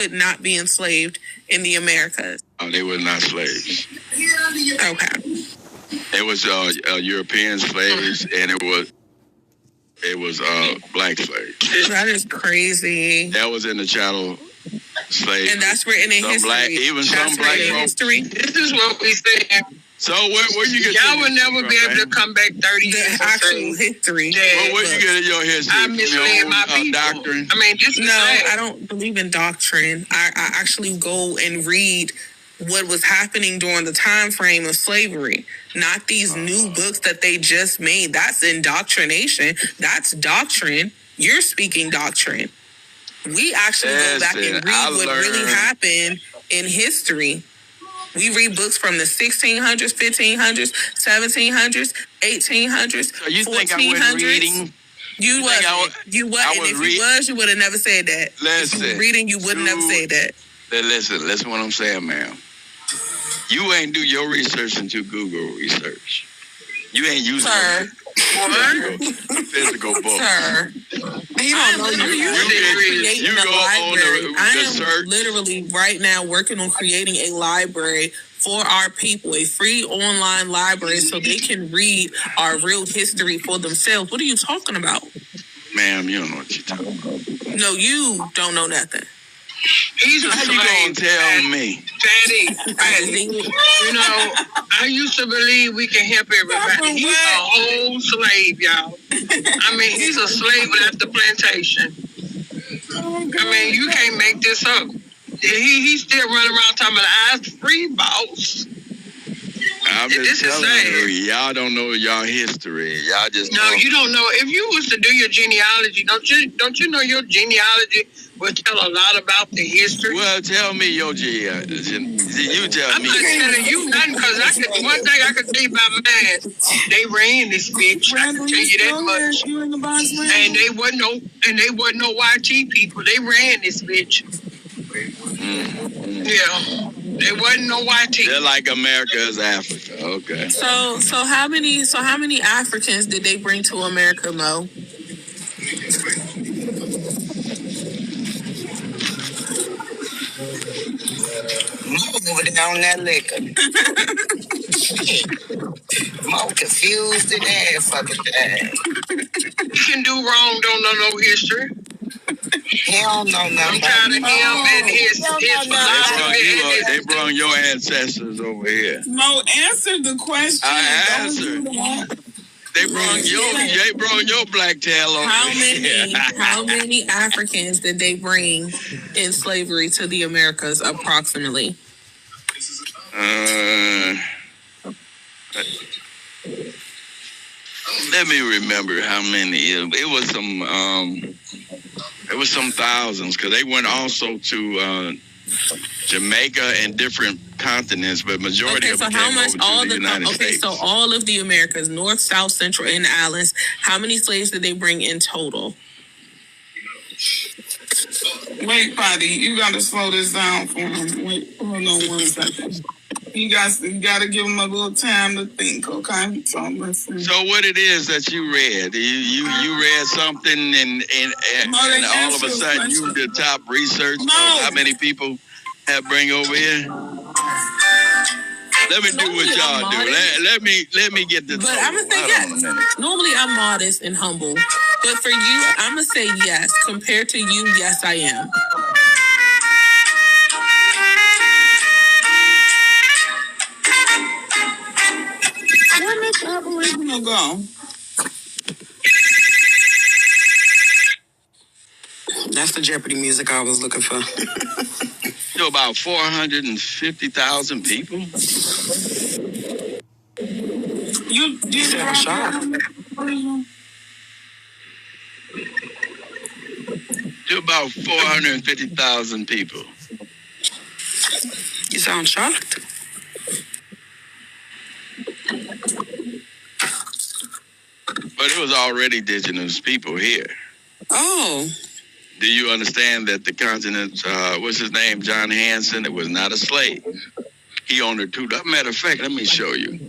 would not be enslaved in the Americas? Oh, they were not slaves. Okay. It was European slaves, and it was black slaves. That is crazy. That was in the chattel slave. And that's written in history. Some black history. This is what we say. So where you get y'all will never be able to come back 30 years. The actual history. Well, where you get your history? I misled my people. Doctrine? I mean, this is I don't believe in doctrine. I actually go and read what was happening during the time frame of slavery, not these new books that they just made. That's indoctrination. That's doctrine. You're speaking doctrine. We actually go back and read what really happened in history. We read books from the 1600s, 1500s, 1700s, 1800s, so you 1400s. Think I wasn't reading? You wasn't. You would have never said that. Listen. If you were reading, you would have never said that. Listen what I'm saying, ma'am. You ain't do your research into Google research. You ain't using physical books. Sir, you don't know you go on the search. I am literally right now working on creating a library for our people, a free online library so they can read our real history for themselves. What are you talking about? Ma'am, you don't know what you're talking about. No, you don't know nothing. He's a How slave. You gonna tell me? Patty, you know, I used to believe we can help everybody. He's a whole slave, y'all. I mean, he's a slave at the plantation. I mean, you can't make this up. He's still running around talking about I'm free, boss. I'm just telling you, y'all don't know y'all history. Y'all just you don't know. If you was to do your genealogy, don't you know your genealogy will tell a lot about the history? Well, tell me your genealogy. You tell I'm me. not telling you nothing because one thing I could tell you about mine, they ran this bitch. I can tell you that much. And they wasn't no YT people. They ran this bitch. Yeah. They wasn't no YT. They're like America is Africa. Okay. So how many Africans did they bring to America, Mo? Over down that liquor. Mo confused in ass fucking thing. You can do wrong, don't know no history. Hell no, nothing. I'm tired of him and his philosophy. They brought your ancestors over here. Mo, answer the question. I answered. They brought your black tail over here. How many Africans did they bring in slavery to the Americas approximately? Let me remember how many. It was some thousands because they went also to Jamaica and different continents, but majority of them came over to the United States. So all of the Americas, North, South, Central, and the islands, how many slaves did they bring in total? Wait, Patty, you got to slow this down for him. Wait, hold on 1 second. You got to give him a little time to think, okay? So listen. So what it is that you read? You read something and all of a sudden you did top research on how many people have bring over here? Let me do what y'all do. Let me get this. But I'm gonna say yes. Normally I'm modest and humble, but for you, I'm gonna say yes. Compared to you, yes, I am. Where did the Aboriginal go? That's the Jeopardy music I was looking for. So about 450,000 people. You said a shot. To about 450,000 people. You sound shocked. But it was already indigenous people here. Oh. Do you understand that the continent, what's his name, John Hanson, it was not a slave. He owned it too. Matter of fact, let me show you.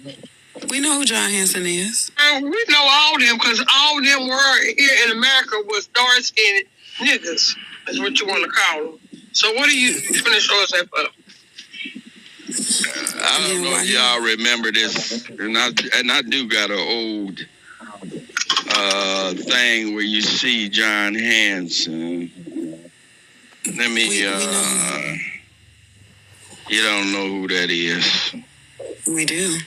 We know who John Hanson is. We know all them because all them were here in America was dark-skinned niggas. That's what you want to call them. So what are you going to show us that for? I don't know if y'all remember this, and I do got an old thing where you see John Hanson. Let me. You don't know who that is. We do.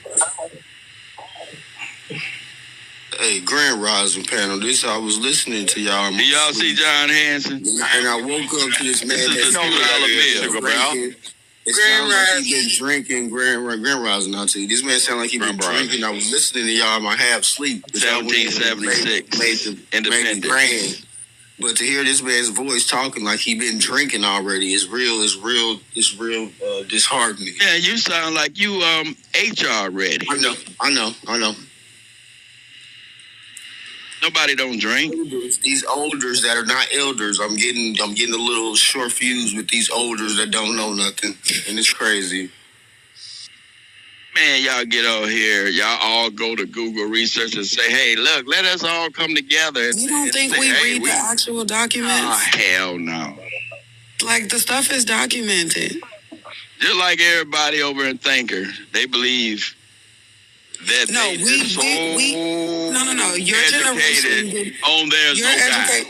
Hey, Grand Rising panel. I was listening to y'all. Do y'all see John Hanson? And I woke up to this man This is a $2 bill. It sounds like he been drinking. Grand Rising, I'll tell you. This man sound like he been drinking. I was listening to y'all in my half sleep. 1776. Independent. But to hear this man's voice talking like he been drinking already is real disheartening. Yeah, you sound like you HR ready. I know. Nobody don't drink. These elders that are not elders, I'm getting a little short fused with these elders that don't know nothing, and it's crazy. Man, y'all get out here. Y'all all go to Google research and say, "Hey, look, let us all come together." You don't think we read the actual documents? Oh, hell no. Like, the stuff is documented. Just like everybody over in Thinker, they believe that No, your generation on there's no God.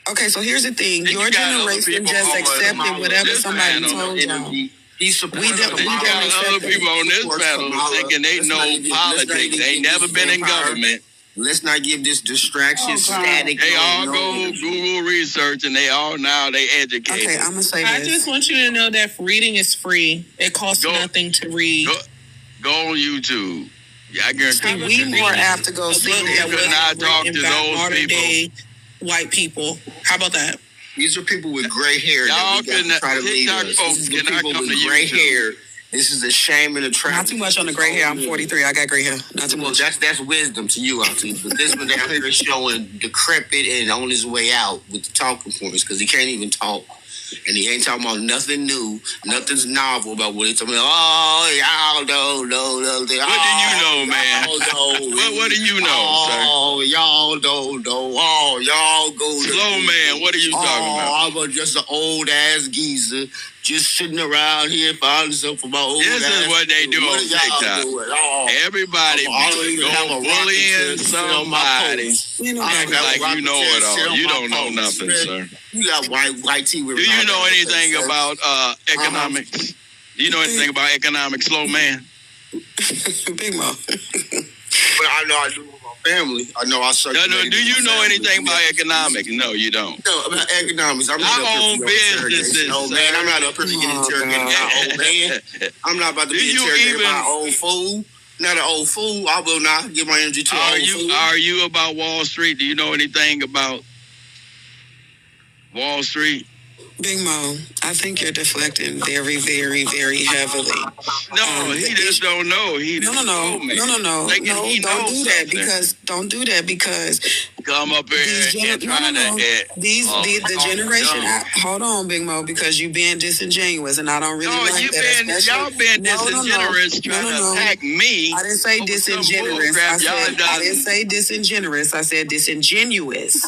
Okay, so here's the thing. And your generation just accepted whatever somebody told y'all. We got other people on this panel thinking they know politics. They ain't never been in government. Let's not give this distraction static. They all go Google research and they educate. Okay, I'm gonna say this. I just want you to know that reading is free. It costs nothing to read. Go on YouTube. Yeah, I guarantee we more apt to go see that. You could not talk to those people. White people. How about that? These are people with gray hair. Y'all can try to lead us. Folks cannot come to gray hair. This is a shame and a tragedy. Not too much on the gray hair. I'm 43. I got gray hair. Not too much. Well, that's wisdom to you, Auntie. But this one down here is showing decrepit and on his way out with the talking points because he can't even talk. And he ain't talking about nothing new, nothing's novel about what he's talking about. Oh, y'all don't know. What do you know, man? What do you know, sir? Oh, y'all don't know. Oh, y'all go. Slow man, what are you talking about? I'm just an old ass geezer. Just sitting around here finding stuff for my old This ass. is what they do on TikTok. Everybody go bullying somebody. Act like you know it all. You don't know nothing, sir. You got white tea with. Do you know anything about economics? Do you know anything about economics, slow man? Big Mo. But I know I do with my family. I know I circulate. Do you know anything about economics? No, you don't. No, about economics. I'm not own businesses. Oh man, I'm not up here to get interrogated by old man. I'm not about to be interrogated by an old fool. Not an old fool. I will not give my energy to an old fool. Are you about Wall Street? Do you know anything about Wall Street? Big Mo, I think you're deflecting very, very, very heavily. No, he just don't know. No. Don't do that because come up here and try to. The generation. Hold on, Big Mo, because you being disingenuous, and I don't really like that. Y'all been disingenuous trying to attack me. I didn't say disingenuous. I didn't say disingenuous. I said disingenuous.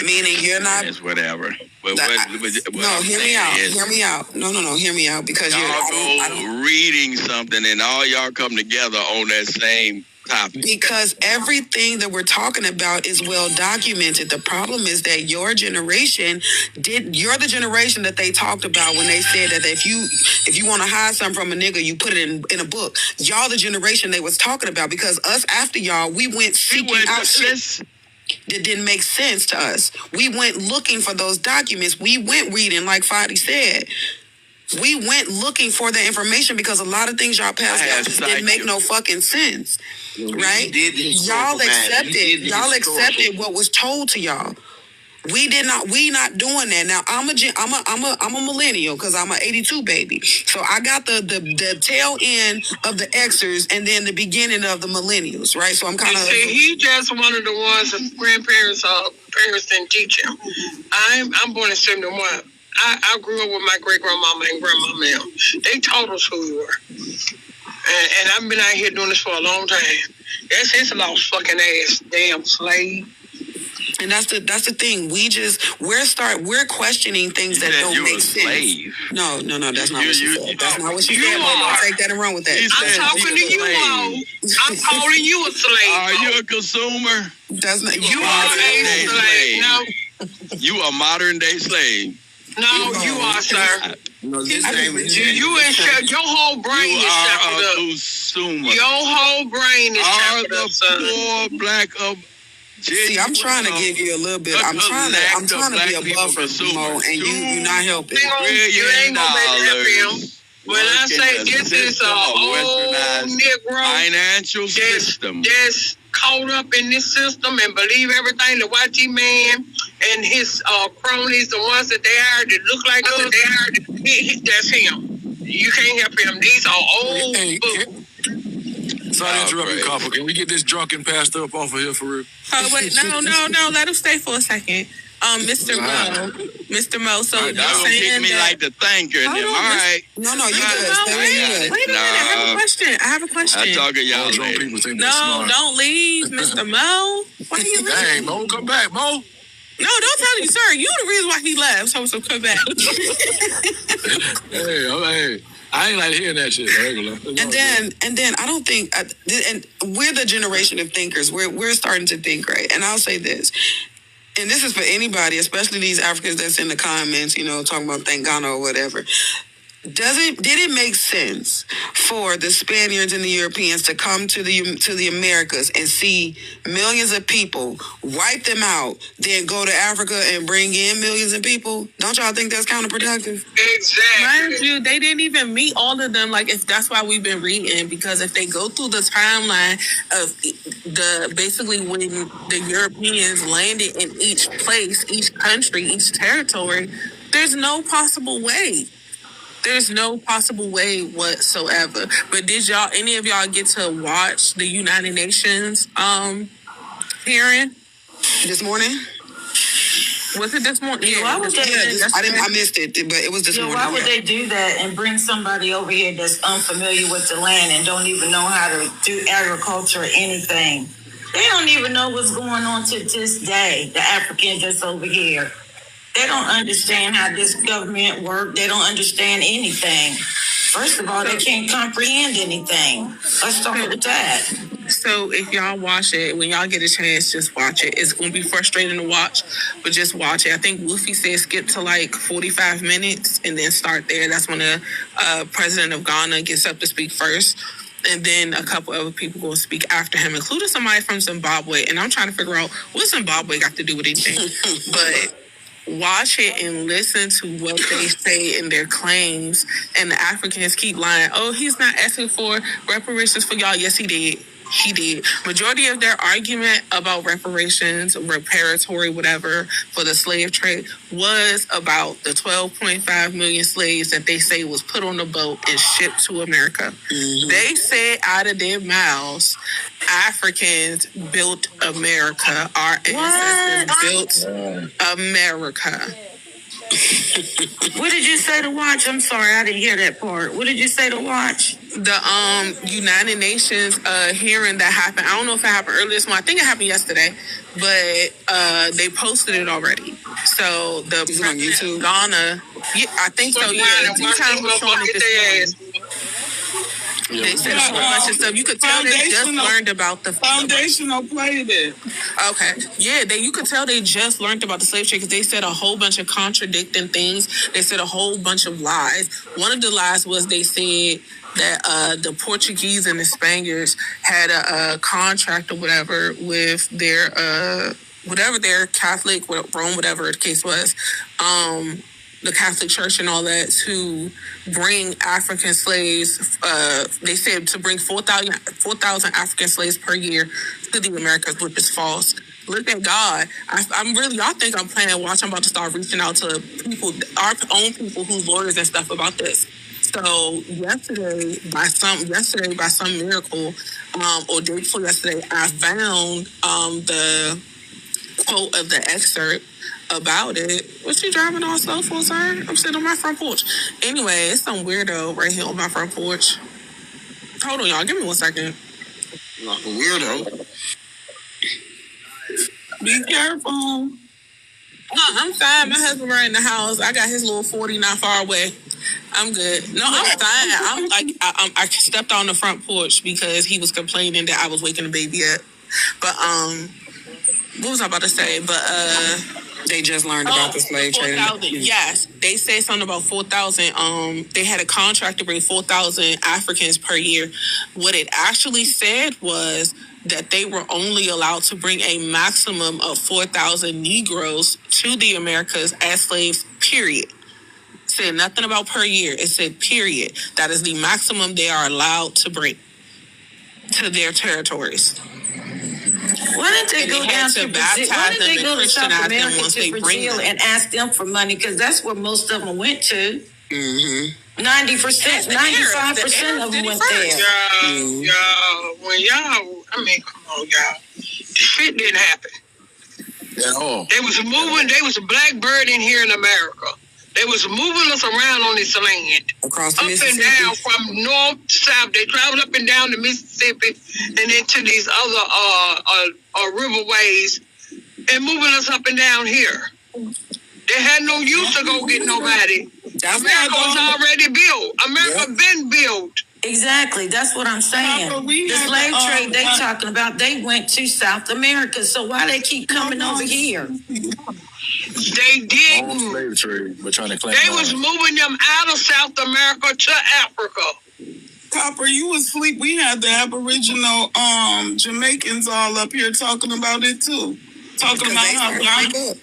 Meaning you're not. It's whatever. Hear me out. No. Hear me out because y'all go reading something and all y'all come together on that same topic. Because everything that we're talking about is well documented. The problem is that your generation you're the generation that they talked about when they said that if you want to hide something from a nigga, you put it in a book. Y'all the generation they was talking about because us after y'all, we went seeking out shit that didn't make sense to us. We went looking for those documents. We went reading, like Fadi said. We went looking for the information because a lot of things y'all passed down just didn't make no fucking sense. Right? Y'all accepted what was told to y'all. We not doing that. Now I'm a millennial because I'm an 82 baby. So I got the tail end of the Xers and then the beginning of the millennials, right? So I'm kind of. He just one of the ones that grandparents parents didn't teach him. I'm born in 71. I grew up with my great grandmama and grandmama. They taught us who we were. And I've been out here doing this for a long time. That's his lost fucking ass, damn slave. And that's the thing. We're questioning things that don't make sense. No, that's not what she said. That's not what she said. I'll take that and run with that. I'm talking to you all. I'm calling you a slave. Are you a consumer? That's not. You are a slave. No. You a modern day slave. No, you are, sir. No, this name is you in your whole brain is shackled up. Consumer. Your whole brain is shackled up, sir. Poor black of. See, I'm trying to give you a little bit. I'm trying to be a buffer, Mo, and you're not helping. You ain't gonna make it happen. When I say this is a old Negro financial system that's caught up in this system and believe everything the YG man and his cronies, the ones that they hired that look like us, that's him. You can't help him. These are old books. Sorry to interrupt you, Copper. Can we get this drunken pastor up off of here for real? Oh, wait, no. Let him stay for a second. Mr. Mo. So y'all gonna kick me like the thanker. All right. No, you good. Wait a minute. I have a question. I talk to y'all drunk later. people think No, don't leave, Mr. Mo. Why you leaving? Dang, Mo, come back, Mo. No, don't tell me, sir. You the reason why he left. So come back. Hey, I ain't like hearing that shit. And then I don't think, and we're the generation of thinkers. We're starting to think, right? And I'll say this, and this is for anybody, especially these Africans that's in the comments, talking about thank Ghana or whatever. Did it make sense for the Spaniards and the Europeans to come to the Americas and see millions of people, wipe them out, then go to Africa and bring in millions of people? Don't y'all think that's counterproductive? Exactly. Mind you, they didn't even meet all of them. Like, if that's why we've been reading, because if they go through the timeline of basically when the Europeans landed in each place, each country, each territory, there's no possible way. There's no possible way whatsoever. But did any of y'all get to watch the United Nations hearing this morning? Was it this morning? Yeah, why would I missed it, but it was this morning. Why would they do that and bring somebody over here that's unfamiliar with the land and don't even know how to do agriculture or anything? They don't even know what's going on to this day, the African that's over here. They don't understand how this government works. They don't understand anything. First of all, they can't comprehend anything. Let's start with that. So if y'all watch it, when y'all get a chance, just watch it. It's going to be frustrating to watch, but just watch it. I think Wolfie said skip to like 45 minutes and then start there. That's when the president of Ghana gets up to speak first. And then a couple other people going to speak after him, including somebody from Zimbabwe. And I'm trying to figure out what Zimbabwe got to do with anything. But watch it and listen to what they say in their claims. And the Africans keep lying. Oh, he's not asking for reparations for y'all. Yes, he did. He did. Majority of their argument about reparations, reparatory, whatever, for the slave trade was about the 12.5 million slaves that they say was put on the boat and shipped to America. Mm-hmm. They said out of their mouths, Africans built America. Our ancestors built America. What did you say to watch? I'm sorry, I didn't hear that part. What did you say to watch? The United Nations hearing that happened. I don't know if it happened earlier this month. I think it happened yesterday, but they posted it already. So the president on YouTube, Ghana, yeah, I think so. Yeah, T-Time was showing it this morning. They said a whole bunch of stuff. You could tell they just learned about the foundational played it. Okay, yeah, you could tell they just learned about the slave trade because they said a whole bunch of contradicting things. They said a whole bunch of lies. One of the lies was they said that the Portuguese and the Spaniards had a contract or whatever with their whatever their Catholic, Rome, whatever the case was. The Catholic Church and all that to bring African slaves. They said to bring 4,000 African slaves per year to the Americas, which is false. Look at God. Y'all think I'm playing watch. I'm about to start reaching out to people, our own people who's lawyers and stuff about this. So yesterday, by some miracle, or day before yesterday, I found the quote of the excerpt about it. What you driving all slow for, sir? I'm sitting on my front porch. Anyway, it's some weirdo right here on my front porch. Hold on, y'all. Give me 1 second. Like a weirdo. Be careful. No, I'm fine. My husband right in the house. I got his little 40 not far away. I'm good. No, I'm fine. I'm like, I stepped on the front porch because he was complaining that I was waking the baby up. But what was I about to say? But they just learned about the slave trade. Yes, they said something about 4,000. They had a contract to bring 4,000 Africans per year. What it actually said was that they were only allowed to bring a maximum of 4,000 Negroes to the Americas as slaves, period. It said nothing about per year. It said period. That is the maximum they are allowed to bring to their territories. Why didn't they go down to Brazil? Why didn't they go to South America to Brazil and ask them for money? Because that's where most of them went to. 90%, 95% of them went there. Y'all, when y'all, I mean, come on, y'all. Shit didn't happen. At all. They was moving, they was a blackbird in here in America. They was moving us around on this land. Across the up Mississippi. And down from north to south. They traveled up and down the Mississippi and into these other riverways and moving us up and down here. They had no use to go get nobody. America was already built. America been built. Exactly. That's what I'm saying. The slave trade they talking about, they went to South America. So why they keep coming over here? They didn't. Slave trade. We're trying to claim. They was moving them out of South America to Africa. Copper, you asleep. We had the Aboriginal Jamaicans all up here talking about it too. Talking about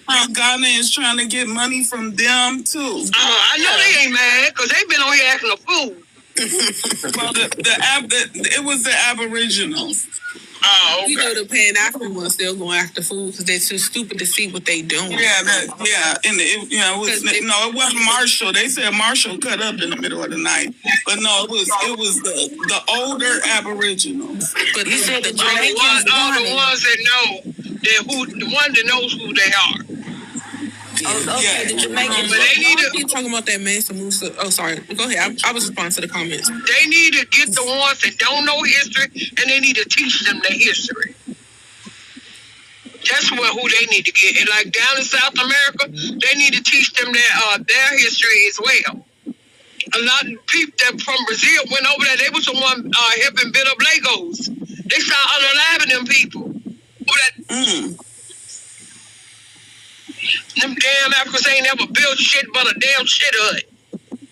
how Ghana is trying to get money from them too. I know they ain't mad because they been on here acting a fool. Well, it was the Aboriginals. Oh, okay. You know, the Pan-African ones still going after food because they're too stupid to see what they doing. It wasn't Marshall. They said Marshall cut up in the middle of the night, but no, it was the older Aboriginals. But you said the Jamaicans, the ones that know, the one that knows who they are. The Jamaicans. But they need to keep talking about that Mansa Musa. Oh, sorry. Go ahead. I was responding to the comments. They need to get the ones that don't know history, and they need to teach them their history. That's who they need to get. And like down in South America, they need to teach them their history as well. A lot of people that from Brazil went over there. They was the one helping build up Legos. They started unaliving them people. Them damn Africans ain't never built shit but a damn shit hut.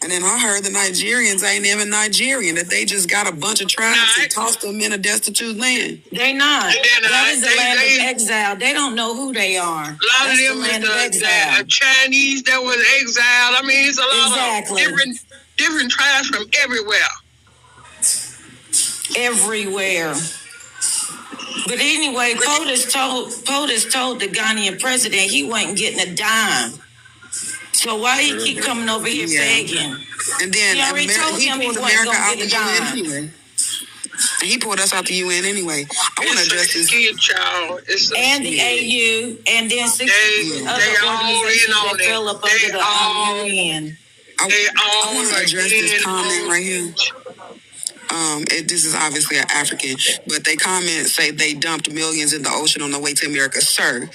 And then I heard the Nigerians ain't even Nigerian, that they just got a bunch of tribes and tossed them in a destitute land. They not. That is the land of exile. They don't know who they are. A lot of them is the Chinese that was exiled. I mean, it's a lot of different tribes from everywhere. Everywhere. But anyway, POTUS told the Ghanaian president he wasn't getting a dime. So why he keep coming over here begging? And then he already told him he wasn't going to get a dime. Anyway. He pulled us out the UN anyway. I want to address this. And the AU, and then 60 other organizations that fell up under the UN. I want to address this comment right here. This is obviously an African, but they say they dumped millions in the ocean on the way to America. Sir,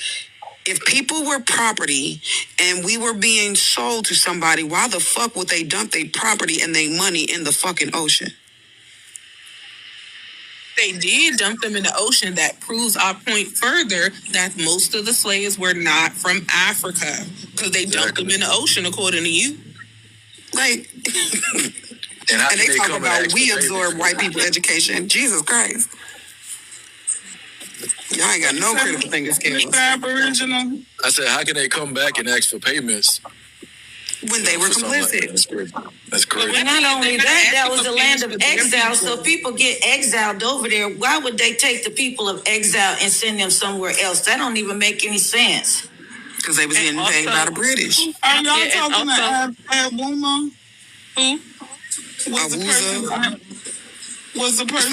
if people were property and we were being sold to somebody, why the fuck would they dump their property and their money in the fucking ocean? They did dump them in the ocean. That proves our point further that most of the slaves were not from Africa because they dumped them in the ocean, according to you. Like... And they talk about we absorb white people education. Jesus Christ. Y'all ain't got no critical thinking skills. Aboriginal. I said, how can they come back and ask for payments? When they were complicit. That's crazy. And not only that was the land of exile. So people get exiled over there. Why would they take the people of exile and send them somewhere else? That don't even make any sense. Because they was getting paid by the British. Are y'all talking about Abuma? Who? Was the person?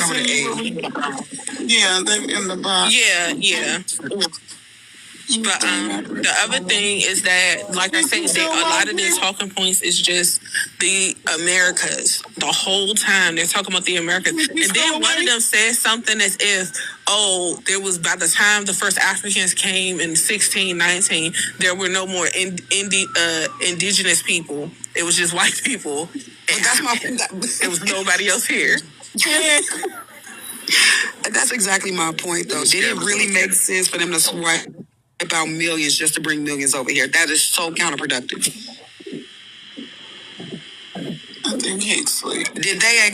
Yeah, they in the box. Yeah. But the other thing is that, like I said, a lot of their talking points is just the Americas. The whole time they're talking about the Americas. And then one of them says something as if, there was, by the time the first Africans came in 1619, there were no more indigenous people. It was just white people. And that's my point. There was nobody else here. That's exactly my point, though. Did it really make sense for them to swipe out millions just to bring millions over here? That is so counterproductive. I think he's asleep. Did they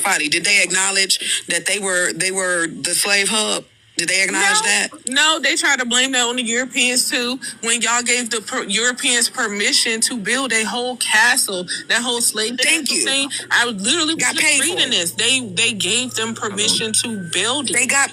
Fadi, did they acknowledge that they were the slave hub? Did they acknowledge that? No, they tried to blame that on the Europeans too. When y'all gave the Europeans permission to build a whole castle, that whole slave thing. I literally got paid reading this. They gave them permission to build it. They got.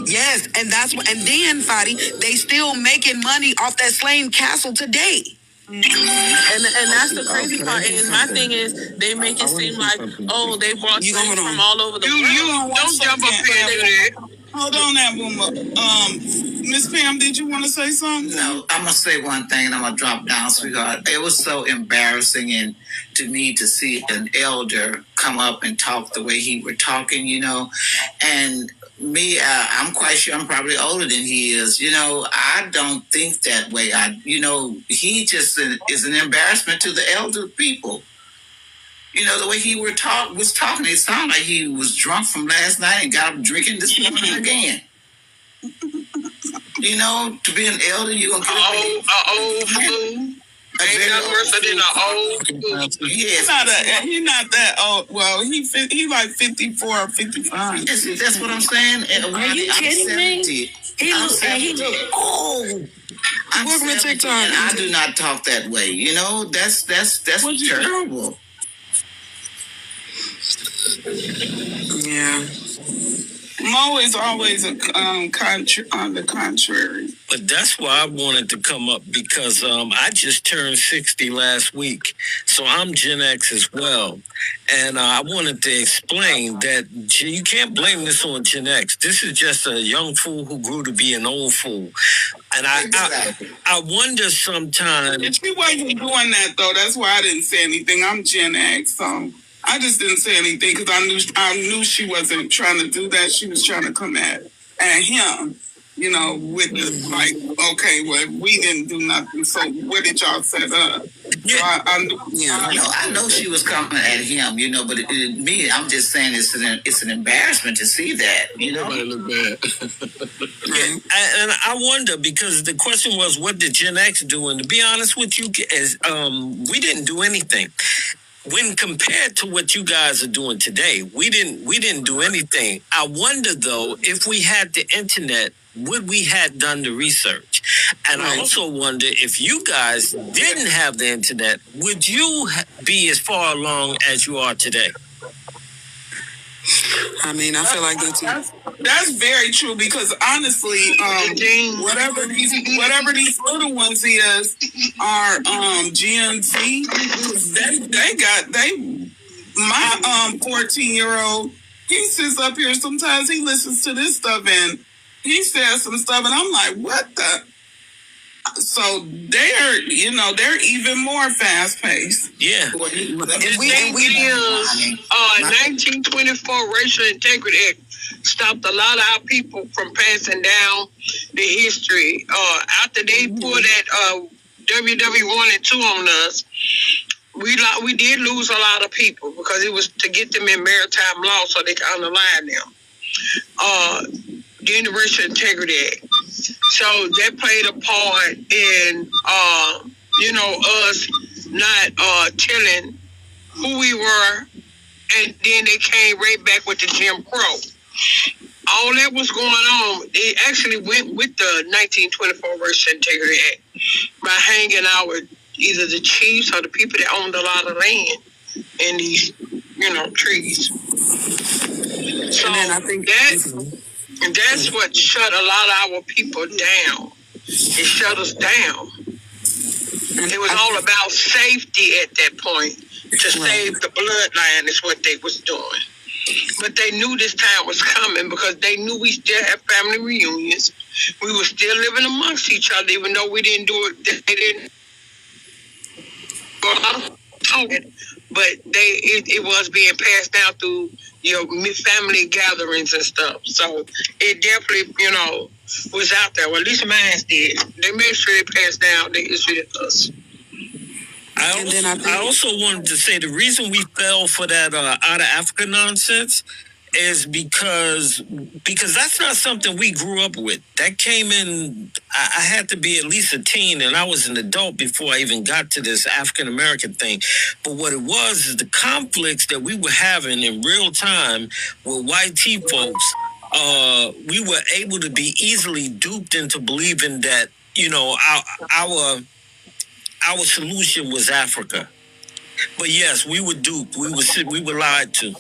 Yes, and that's what. And then, Fadi, they still making money off that slave castle today. And that's the crazy part. And my thing is, they make it seem like, they brought you from all over the world. Don't jump up here. Hold on, that woman. Miss Pam, did you want to say something? No, I'm gonna say one thing, and I'm gonna drop down, sweetheart. It was so embarrassing, and to me, to see an elder come up and talk the way he were talking, and me, I'm quite sure I'm probably older than he is. I don't think that way. He just is an embarrassment to the elder people. The way he was talking, it sounded like he was drunk from last night and got up drinking this morning again. To be an elder, you're going to get old fool. Ain't nothing worse than an old fool. Yes. He's not that old. Well, he like 54 or 55. That's what I'm saying. Are you kidding me? He look old. Welcome to TikTok. And I do not talk that way. That's terrible. Yeah. Mo is always on the contrary. But that's why I wanted to come up, because I just turned 60 last week. So I'm Gen X as well. And I wanted to explain that you can't blame this on Gen X. This is just a young fool who grew to be an old fool. And I wonder sometimes. If she wasn't doing that, though, that's why I didn't say anything. I'm Gen X, so I just didn't say anything because I knew she wasn't trying to do that. She was trying to come at him, with the okay, well, we didn't do nothing. So what did y'all set up? Yeah. So I know she was coming at him, but me, I'm just saying it's an embarrassment to see that, Nobody look bad. And I wonder, because the question was, what did Gen X do? And to be honest with you, we didn't do anything. When compared to what you guys are doing today, we didn't do anything. I wonder, though, if we had the internet, would we have done the research? And I also wonder, if you guys didn't have the internet, would you be as far along as you are today? I mean, I feel like that's very true, because honestly, whatever these little ones are Gen Z. My 14-year-old, he sits up here sometimes, he listens to this stuff and he says some stuff and I'm like, what the? So they're even more fast paced. Yeah. The thing is, 1924 Racial Integrity Act stopped a lot of our people from passing down the history. After they pulled that WW 1 and 2 on us, we did lose a lot of people because it was to get them in maritime law so they could underline them. Then the Racial Integrity Act. So that played a part in, us not telling who we were, and then they came right back with the Jim Crow. All that was going on, it actually went with the 1924 Racial Integrity Act by hanging out with either the chiefs or the people that owned a lot of land in these, trees. So I think that's what shut a lot of our people down. It shut us down. It was all about safety at that point. To save the bloodline is what they was doing. But they knew this time was coming because they knew we still have family reunions. we were still living amongst each other, even though we didn't do it. They didn't but it was being passed down through family gatherings and stuff. So it definitely was out there. Well, at least mine did. They made sure they passed down the history to us. I also wanted to say the reason we fell for that out of Africa nonsense is because that's not something we grew up with. That came in, I had to be at least a teen, and I was an adult before I even got to this African American thing. But what it was is the conflicts that we were having in real time with white tea folks. We were able to be easily duped into believing that our solution was Africa. But yes, we were duped. We were lied to.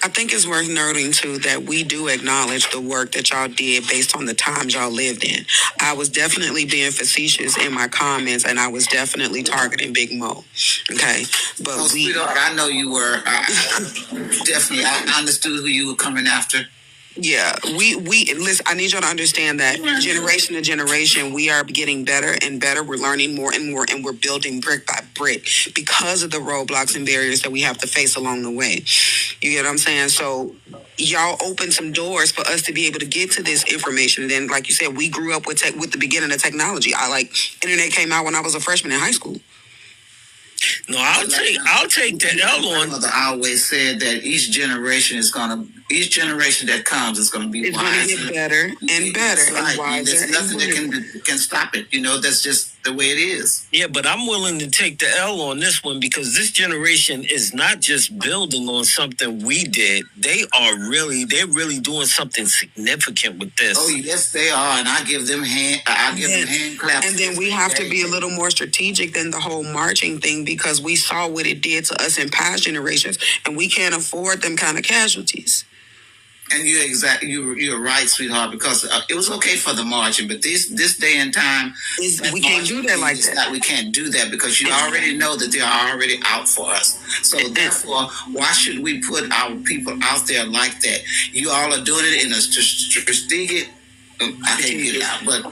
I think it's worth noting, too, that we do acknowledge the work that y'all did based on the times y'all lived in. I was definitely being facetious in my comments, and I was definitely targeting Big Mo. Okay? But sweetheart, I know you were. Definitely, I understood who you were coming after. Yeah, we listen, I need y'all to understand that generation to generation, we are getting better and better. We're learning more and more, and we're building brick by brick because of the roadblocks and barriers that we have to face along the way. You get what I'm saying? So y'all opened some doors for us to be able to get to this information. And then, like you said, we grew up with the beginning of technology. Internet came out when I was a freshman in high school. No, I'll take that L on. My mother always said that each generation that comes is going to be wiser. It's going to get better and better and wiser. There's nothing that can stop it. That's just the way it is. Yeah, but I'm willing to take the L on this one because this generation is not just building on something we did. They're really doing something significant with this. Oh, yes, they are. And I give them hand claps. And then we have to be a little more strategic than the whole marching thing because we saw what it did to us in past generations and we can't afford them kind of casualties. And you're right, sweetheart, because it was okay for the marching, but this day and time, we can't do that like that. We can't do that because you already know that they are already out for us. So therefore, why should we put our people out there like that? You all are doing it in a strategic, I can't get it out, but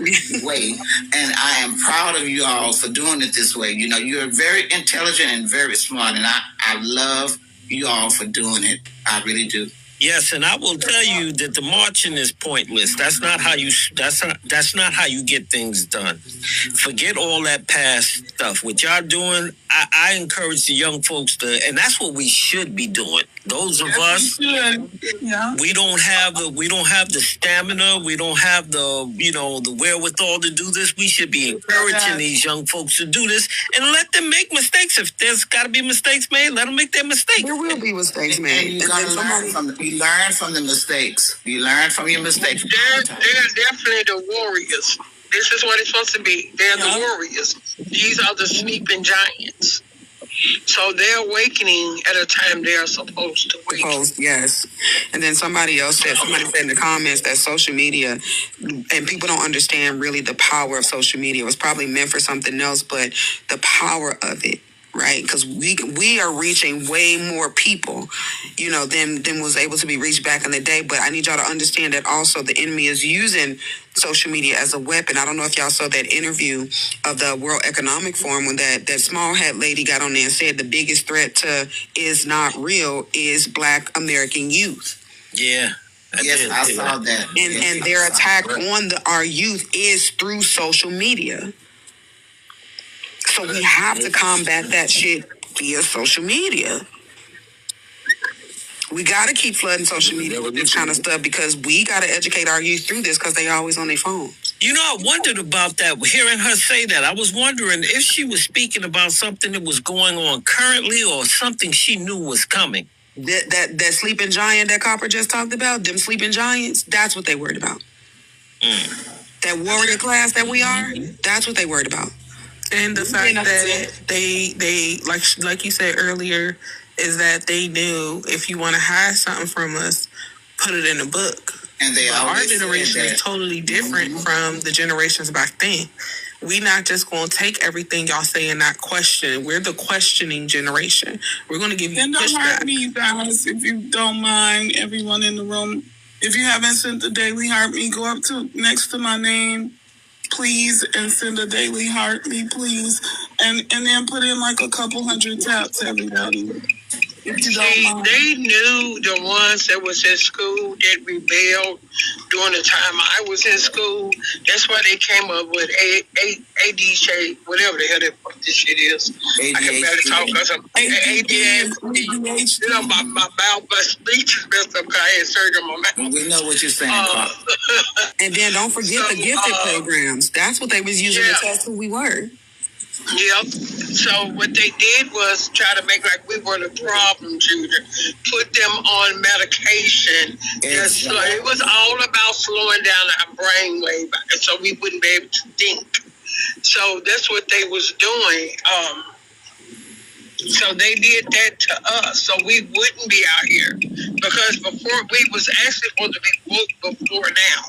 way. And I am proud of you all for doing it this way. You're very intelligent and very smart, and I love you all for doing it. I really do. Yes, and I will tell you that the marching is pointless. That's not how you get things done. Forget all that past stuff. What y'all doing, I encourage the young folks and that's what we should be doing. Those of us, we don't have the stamina, we don't have the wherewithal to do this. We should be encouraging these young folks to do this and let them make mistakes. If there's got to be mistakes made, let them make their mistakes. There will be mistakes made. And you got to learn from the mistakes. You learn from your mistakes. They're definitely the warriors. This is what it's supposed to be. They're the warriors. These are the sleeping giants. So they're awakening at a time they are supposed to wake. Yes. And then somebody said in the comments that social media, and people don't understand really the power of social media. It was probably meant for something else, but the power of it. Right, because we are reaching way more people, than was able to be reached back in the day. But I need y'all to understand that also the enemy is using social media as a weapon. I don't know if y'all saw that interview of the World Economic Forum when that small hat lady got on there and said the biggest threat to is not real is Black American youth. Yeah. I saw that. And their attack on our youth is through social media. So we have to combat that shit via social media. We got to keep flooding social media with this kind of stuff because we got to educate our youth through this because they always on their phone. I wondered about that. Hearing her say that, I was wondering if she was speaking about something that was going on currently or something she knew was coming. That sleeping giant that Copper just talked about, them sleeping giants, that's what they worried about. That warrior class that we are, that's what they worried about. And the fact that they like you said earlier, is that they knew if you want to hide something from us, put it in a book. And our generation is totally different from the generations back then. We not just going to take everything y'all say and not question. We're the questioning generation. We're going to give you pushback. And don't hurt me, guys, if you don't mind, everyone in the room. If you haven't sent the Daily Heart Me, go up to next to my name, please, and send a Daily Heart Me, please. And then put in like a couple hundred taps, everybody. If you don't mind. They knew the ones that was in school that rebelled during the time I was in school. That's why they came up with ADHD, whatever the hell this shit is. ADHD. I can barely talk because I'm ADHD. You know, my mouth, my speech is messed up because I had surgery on my mouth. We know what you're saying, Carl. And then don't forget the gifted programs. That's what they was using to test who we were. Yep. So what they did was try to make like we were the problem children, put them on medication. Exactly. It was all about slowing down our brainwave so we wouldn't be able to think. So that's what they was doing. So they did that to us, so we wouldn't be out here because before we was actually supposed to be booked before now.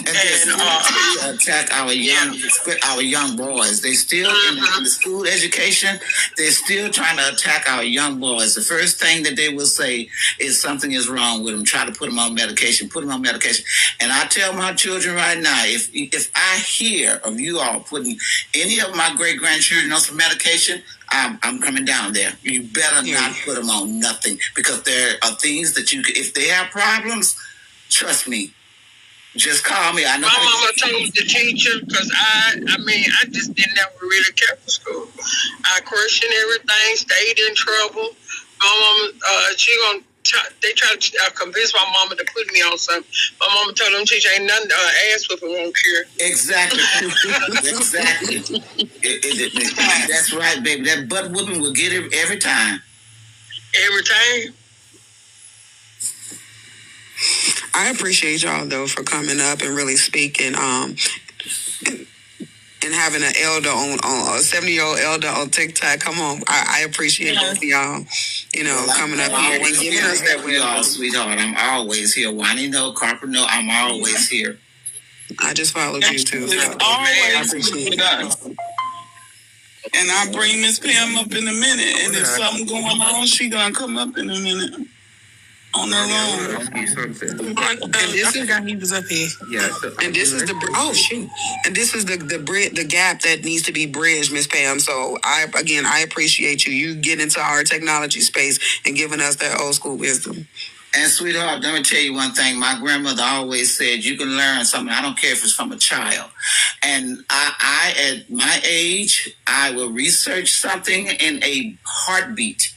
And attack our young boys. They still in the school education. They're still trying to attack our young boys. The first thing that they will say is something is wrong with them. Try to put them on medication. Put them on medication. And I tell my children right now, if I hear of you all putting any of my great grandchildren on some medication, I'm coming down there. You better not put them on nothing because there are things that if they have problems, trust me. Just call me. I know. My mama told the teacher because I just didn't ever really care for school. I questioned everything, stayed in trouble. My mama, they tried to convince my mama to put me on something. My mama told them, teacher, ain't nothing ass whooping won't cure. Exactly. Exactly. That's right, baby. That butt whooping will get it every time. Every time. I appreciate y'all though for coming up and really speaking and having an elder on a 70-year-old elder on TikTok. Come on, I appreciate both of y'all, coming up here and giving us that wisdom. Sweetheart, I'm always here. Wani no, Carper no, I'm always here. I just followed you too. So always I appreciate it. And I bring Miss Pam up in a minute, and if something going on, she gonna come up in a minute. On their own. And this is he was up here. Yeah. And this is And this is the gap that needs to be bridged, Miss Pam. So I appreciate you. You get into our technology space and giving us that old school wisdom. And sweetheart, let me tell you one thing. My grandmother always said, you can learn something. I don't care if it's from a child. And I at my age, I will research something in a heartbeat.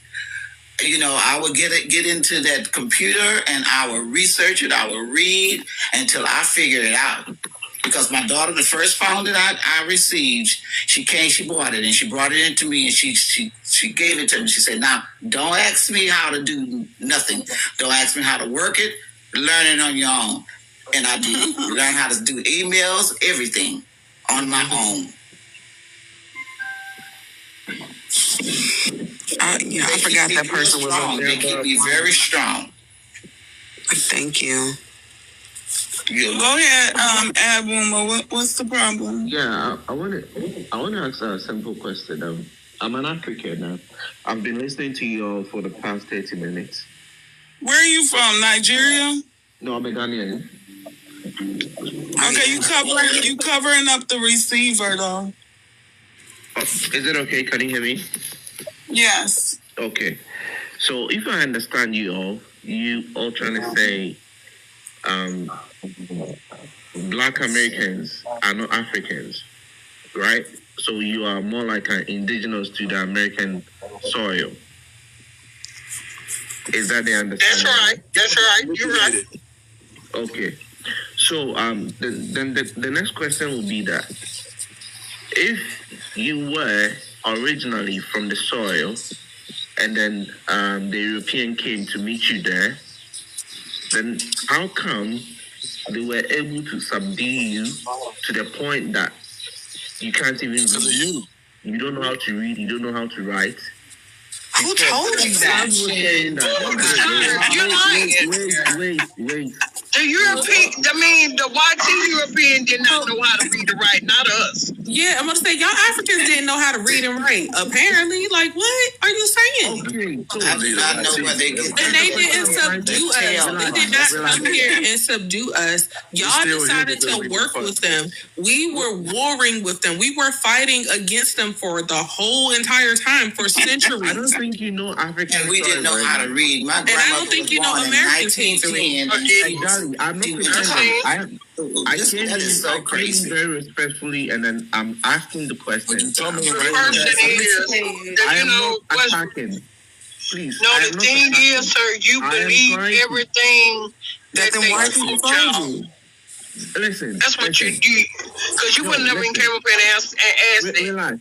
I will get into that computer and I will research it. I will read until I figure it out. Because my daughter, the first phone that I received, she bought it and she brought it into me and she gave it to me. She said, now, don't ask me how to do nothing. Don't ask me how to work it. Learn it on your own. And I did. Learn how to do emails, everything on my own. I forgot that person was on there. They keep me very strong. Thank you. Go ahead, Adwooma. What's the problem? Yeah, I want to ask a simple question. I'm an African. I've been listening to you all for the past 30 minutes. Where are you from? Nigeria? No, I'm a Ghanaian. Okay, you covering up the receiver though. Is it okay? Can you hear me? Yes. Okay. So if I understand you all trying to say Black Americans are not Africans, right? So you are more like an indigenous to the American soil. Is that the understanding? That's right. You're right. Okay. So then the next question would be that if you were originally from the soil and then the European came to meet you there, then how come they were able to subdue you to the point that you can't even read? You don't know how to read, you don't know how to write. Who told you that? Wait. The white European did not know how to read and write, not us. Yeah, I'm gonna say y'all Africans didn't know how to read and write. Apparently, like what are you saying? Okay, so I do not know where they get And they didn't subdue us. They did not come here and subdue us. Y'all decided to work with them. We were warring with them. We were fighting against them for the whole entire time, for centuries. I don't think you know African. We didn't know how to read. My grandmother and I don't think you know American history. Exactly. I'm not pretending. I came very respectfully, and then I'm asking the question. The person is, I am not attacking. Please. No, the thing is, sir, you believe everything that they told you. Listen. That's what you do. Because you wouldn't never came up and asked Relax.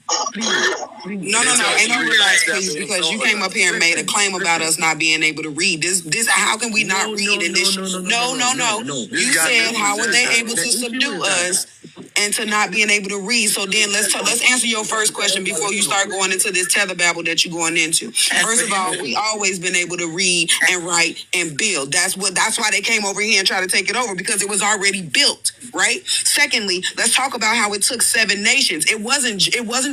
Please. No. And you realize, please, because you came up here and made a claim about us not being able to read. This. How can we not read in this? No. You said, how were they able to subdue us and to not being able to read? So then let's answer your first question before you start going into this tether babble that you're going into. First of all, we always been able to read and write and build. That's why they came over here and tried to take it over, because it was already built, right? Secondly, let's talk about how it took 7 nations. It wasn't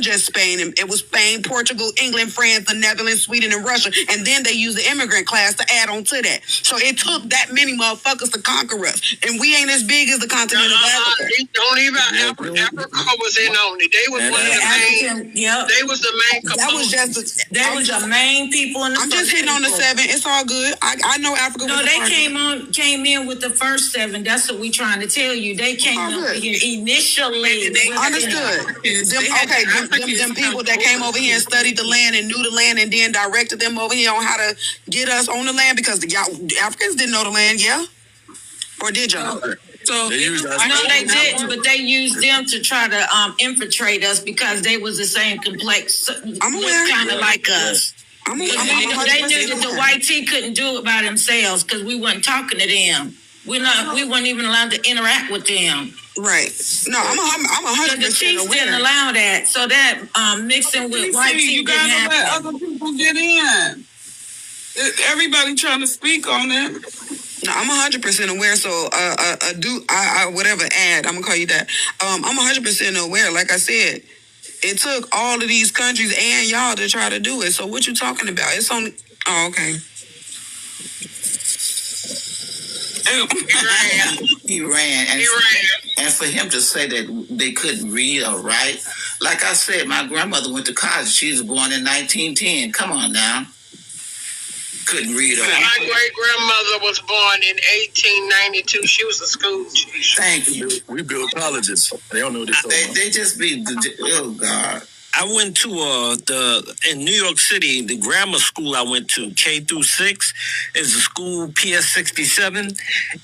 just Spain. It was Spain, Portugal, England, France, the Netherlands, Sweden, and Russia. And then they used the immigrant class to add on to that. So it took that many motherfuckers to conquer us. And we ain't as big as the continent of Africa. Don't even Africa was in on it. They was one of the main. Yep. They was the main component. That was just They was the main people in the. I'm just hitting on the 7. It's all good. I know Africa. No, they came in with the first 7. That's what we trying to tell you. They came over here initially. They understood. Them people that came over here and studied the land and knew the land and then directed them over here on how to get us on the land, because the Africans didn't know the land, yeah? Or did y'all? So they didn't, but they used them to try to infiltrate us because they was the same complex, kind of like us. They knew that the white tea couldn't do it by themselves because we wasn't talking to them. We weren't even allowed to interact with them. Right. No, I'm 100% the chiefs didn't allow that, so that mixing with white tea you gotta let other people get in. Everybody trying to speak on it. No, I'm 100% aware. So, whatever ad, I'm gonna call you that. I'm 100% aware. Like I said, it took all of these countries and y'all to try to do it. So, what you talking about? It's only. Oh, okay. He ran. And for him to say that they couldn't read or write, like I said, my grandmother went to college. She was born in 1910. Come on now. Couldn't read or write. My great-grandmother was born in 1892. She was a school teacher. Thank you. We build colleges. They don't know this. They just be, oh, God. I went to in New York City, the grammar school I went to, K through 6, is a school, PS 67.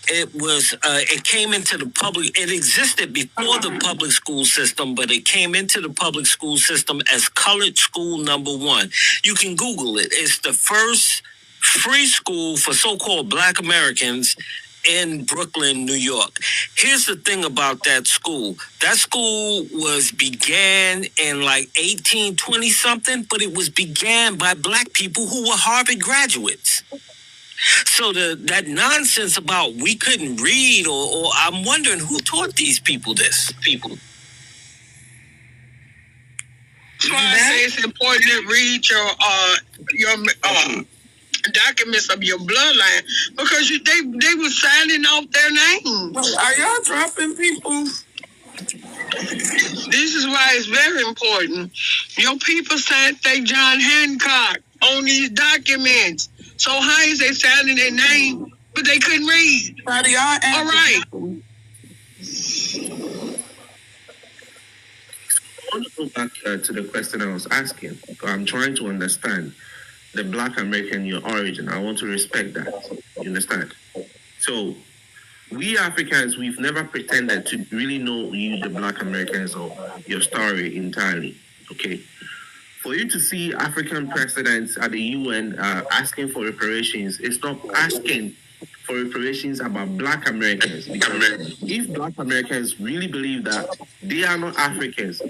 It was it came into the public. It existed before the public school system, but it came into the public school system as colored school number 1. You can Google it. It's the first free school for so-called Black Americans in Brooklyn, New York. Here's the thing about that school. That school began in like 1820 something, but it was began by Black people who were Harvard graduates. So that nonsense about we couldn't read or I'm wondering who taught these people this. That's why I say it's important to read your documents of your bloodline, because they were signing off their names. Are y'all dropping people? This is why it's very important. Your people signed their John Hancock on these documents. So how is they signing their name, but they couldn't read? All right. I want to go back to the question I was asking. I'm trying to understand the Black American, your origin. I want to respect that. You understand? So, we Africans, we've never pretended to really know you, the Black Americans, or your story entirely. Okay? For you to see African presidents at the UN asking for reparations, it's not asking for reparations about Black Americans. Because if Black Americans really believe that they are not Africans,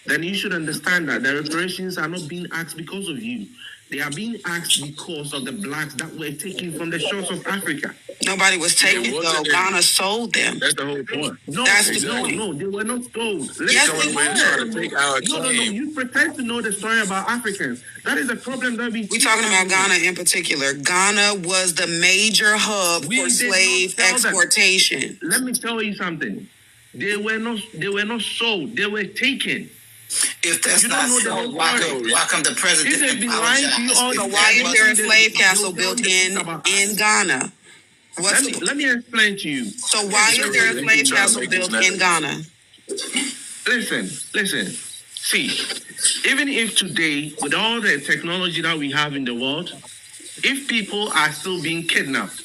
then you should understand that the reparations are not being asked because of you. They are being asked because of the blacks that were taken from the shores of Africa. Nobody was taken, though. Ghana sold them. That's the whole point. No, they were not sold. Yes, they were. No, you pretend to know the story about Africans. That is the problem that we're talking about Ghana in particular. Ghana was the major hub for slave exportation. Let me tell you something. They were not sold. They were taken. If that's not so, why come the president why is there a slave castle built in Ghana? Let me explain to you. So why is there a slave castle built in Ghana? Listen. See, even if today, with all the technology that we have in the world, if people are still being kidnapped,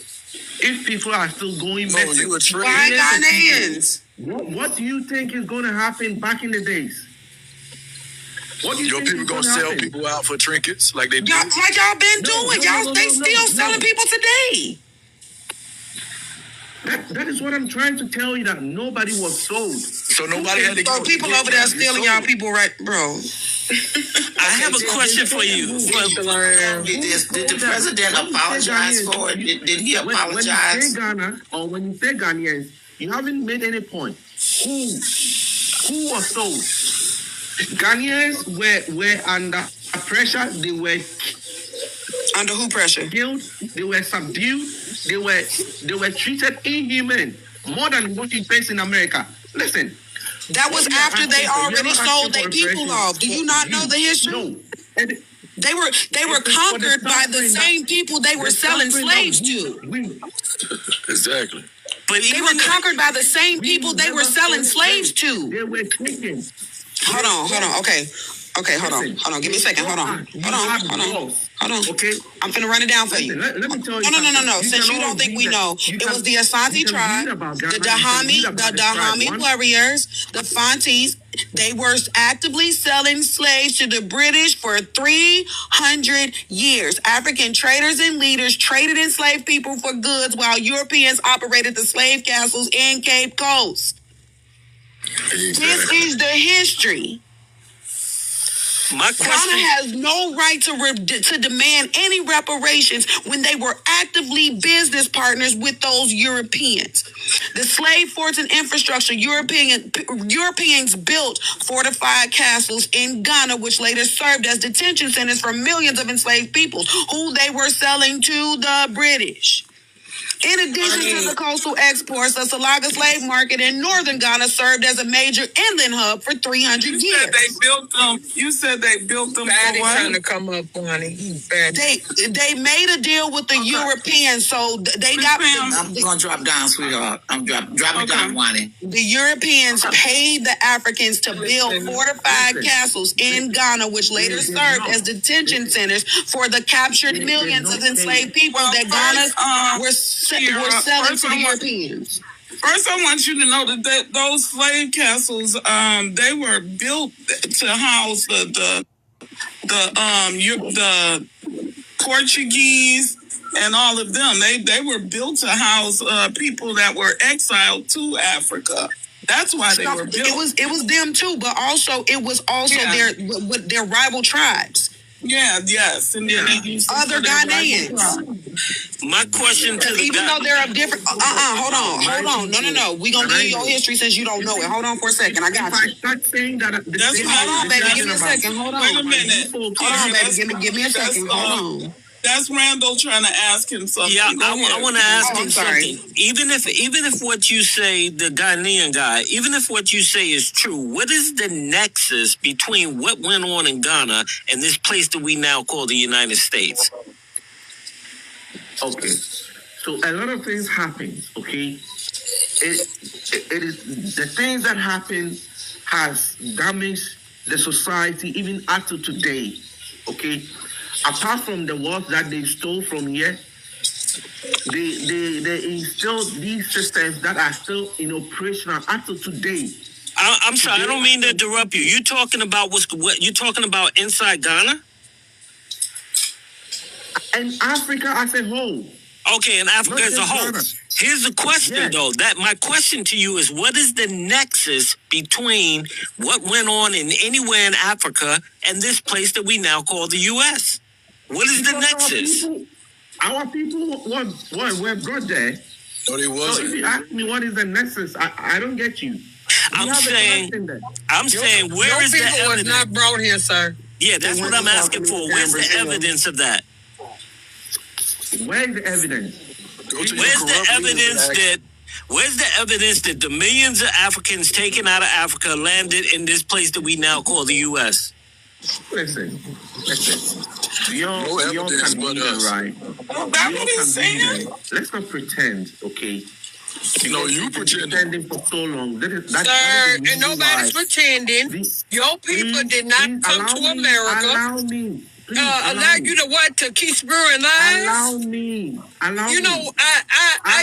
if people are still going missing, why Ghanaians? What do you think is going to happen back in the days? What do you think people gonna sell people out for trinkets like they do? Like y'all been doing. They still selling people today. That is what I'm trying to tell you, that nobody was sold. So nobody had to go. So people over there stealing y'all people, right, bro? I have a question for you. Did the president apologize for it? Did he apologize? When you say Ghana, or when you say Ghanaians, you haven't made any point. Who was sold? Ghanaians were under pressure. They were under who pressure? Killed. They were subdued. They were treated inhuman, more than what you face in America. Listen, that was after they already sold their people off. Do you not know the history? No. They were conquered by the same people they were selling slaves to. Exactly. But they were conquered by the same people they were selling slaves to. They were taken. Hold on. Okay, hold on. Give me a second. Hold on. Okay. I'm finna run it down for you. Let me tell you. No. Since you don't think we know, it was the Asante tribe, the Dahomey warriors, the Fantis. They were actively selling slaves to the British for 300 years. African traders and leaders traded enslaved people for goods while Europeans operated the slave castles in Cape Coast. Exactly. This is the history. My question: Ghana has no right to demand any reparations when they were actively business partners with those Europeans. The slave forts and infrastructure, Europeans built fortified castles in Ghana, which later served as detention centers for millions of enslaved peoples who they were selling to the British. In addition to the coastal exports, the Salaga slave market in northern Ghana served as a major inland hub for 300 years. You said they built them. Daddy trying to come up on it. They made a deal with the Europeans, so they got. I'm gonna drop down, sweetheart. I'm dropping down, Wani. The Europeans paid the Africans to build fortified castles in Ghana, which later served as detention centers for the captured millions of enslaved people that Ghana were selling to the Europeans. First, I want you to know that those slave castles, they were built to house the Portuguese and all of them. They were built to house people that were exiled to Africa. That's why they were built. It was them too, but also it was their rival tribes. Yeah, yes, and then other Ghanaians. My question to even though they're of different. Hold on. No. We gonna give you your history since you don't know it. Hold on for a second. I got you. Hold on, baby. Give me a second. Hold on. Wait a minute. Hold on, baby. Give me a second. Hold on. That's Randall trying to ask him something. Yeah, I want to ask him something. Even if what you say, the Ghanaian guy, even if what you say is true, what is the nexus between what went on in Ghana and this place that we now call the United States? Okay, so a lot of things happen. Okay, it is the things that happen has damaged the society even up to today. Okay. Apart from the wealth that they stole from here, they instilled these systems that are still in operational up to today. I'm sorry, I don't mean to interrupt you. You're talking about what you're talking about inside Ghana? And Africa as a whole. Okay, in Africa as a whole. Here's the question, though. That my question to you is, what is the nexus between what went on in anywhere in Africa and this place that we now call the U.S.? What is the nexus? Our people were brought there. No, they wasn't. So if you ask me what is the nexus, I don't get you. I'm saying, where is the evidence? Your people was not brought here, sir. Yeah, that's what I'm asking for. Where's the evidence of that? Where is the evidence? Where's the evidence that the millions of Africans taken out of Africa landed in this place that we now call the U.S.? Listen. We all can be right. Let's not pretend, okay? You pretending for so long. Sir, and nobody's pretending. Your people did not come to America. Allow me. Allow you to what? To keep spewing lies? Allow me. I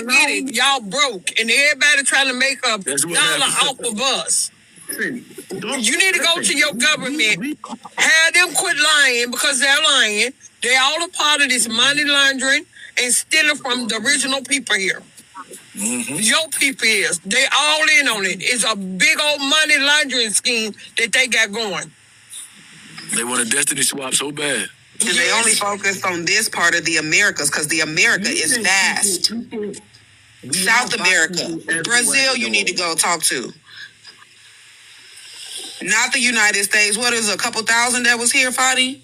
get it. Y'all broke, and everybody trying to make a dollar off of us. You need to go to your government, have them quit lying because they're lying. They're all a part of this money laundering and stealing from the original people here. Mm-hmm. Your people is. They all in on it. It's a big old money laundering scheme that they got going. They want a destiny swap so bad. And they only focus on this part of the Americas because the America is vast. South America, Brazil, you need to go talk to. Not the United States. What is a couple thousand that was here, Fadi?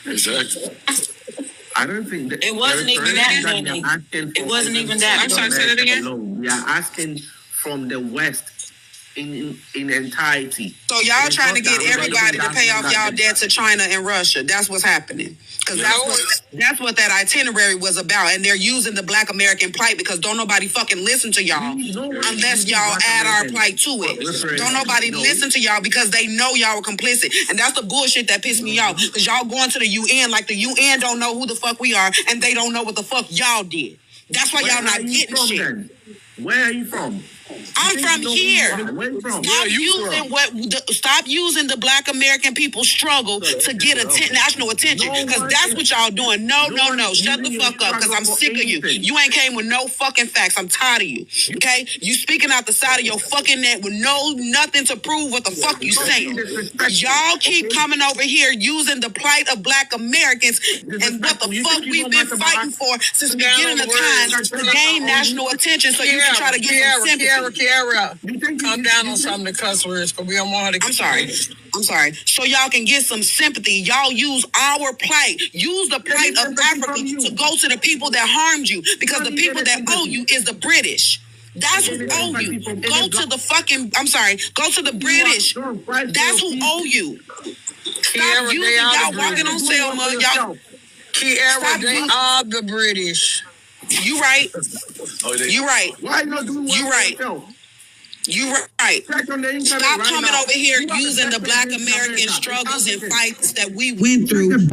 Exactly. I don't think that it wasn't even that many. It wasn't even that. I'm sorry, say that again. We are asking from the West in entirety. So y'all trying to get everybody to pay off y'all debt to China and Russia. That's what's happening. Because that's what that itinerary was about. And they're using the Black American plight because don't nobody fucking listen to y'all unless y'all add our plight to it. Don't nobody listen to y'all because they know y'all were complicit. And that's the bullshit that pissed me off. Because y'all going to the UN like the UN don't know who the fuck we are and they don't know what the fuck y'all did. That's why y'all not getting shit. Where are you from? I'm from here. Stop using the Black American people's struggle to get national attention because that's what y'all doing. No. Shut the fuck up because I'm sick of you. You ain't came with no fucking facts. I'm tired of you. Okay? You speaking out the side of your fucking neck with nothing to prove what the fuck you saying. Y'all keep coming over here using the plight of Black Americans and what the fuck we've been fighting for since the beginning of time to gain national attention so you can try to get some sympathy. Kiara, calm down on some of the cuss words because we don't want her to get I'm sorry. So y'all can get some sympathy. Y'all use our plight. Use the plight of Africa to go to the people that harmed you because the people that owe you is the British. That's who owe you. Go to the British. That's who owe you. Stop using y'all walking on Selma. Y'all. Kiara, they are the British. You right. You right. Why not do you right. You right. Stop coming over here using the Black American struggles and fights that we went through.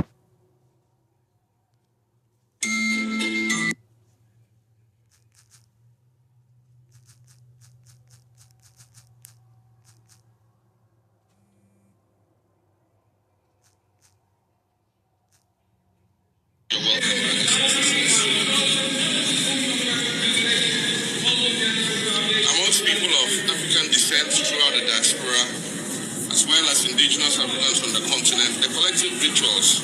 Throughout the diaspora, as well as indigenous Africans on the continent, the collective rituals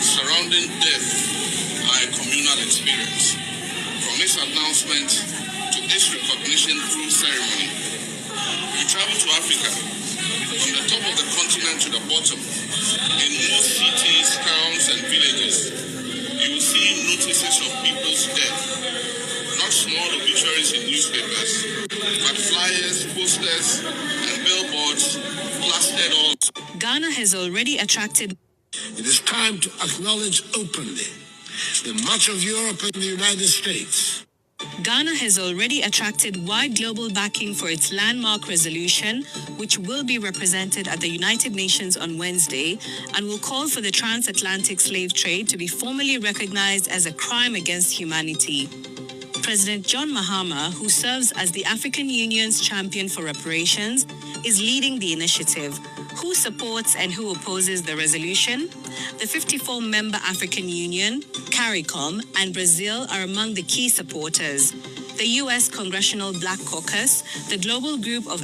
surrounding death are a communal experience. From its announcement to its recognition through ceremony, you travel to Africa, from the top of the continent to the bottom. In most cities, towns, and villages, you will see notices of people's death. Not small obituaries in newspapers, but flyers, posters, and billboards plastered all. Ghana has already attracted. It is time to acknowledge openly that much of Europe and the United States. Ghana has already attracted wide global backing for its landmark resolution, which will be represented at the United Nations on Wednesday, and will call for the transatlantic slave trade to be formally recognized as a crime against humanity. President John Mahama, who serves as the African Union's champion for reparations, is leading the initiative, Who supports and who opposes the resolution? The 54-member African Union, CARICOM, and Brazil are among the key supporters. The U.S. Congressional Black Caucus, the global group of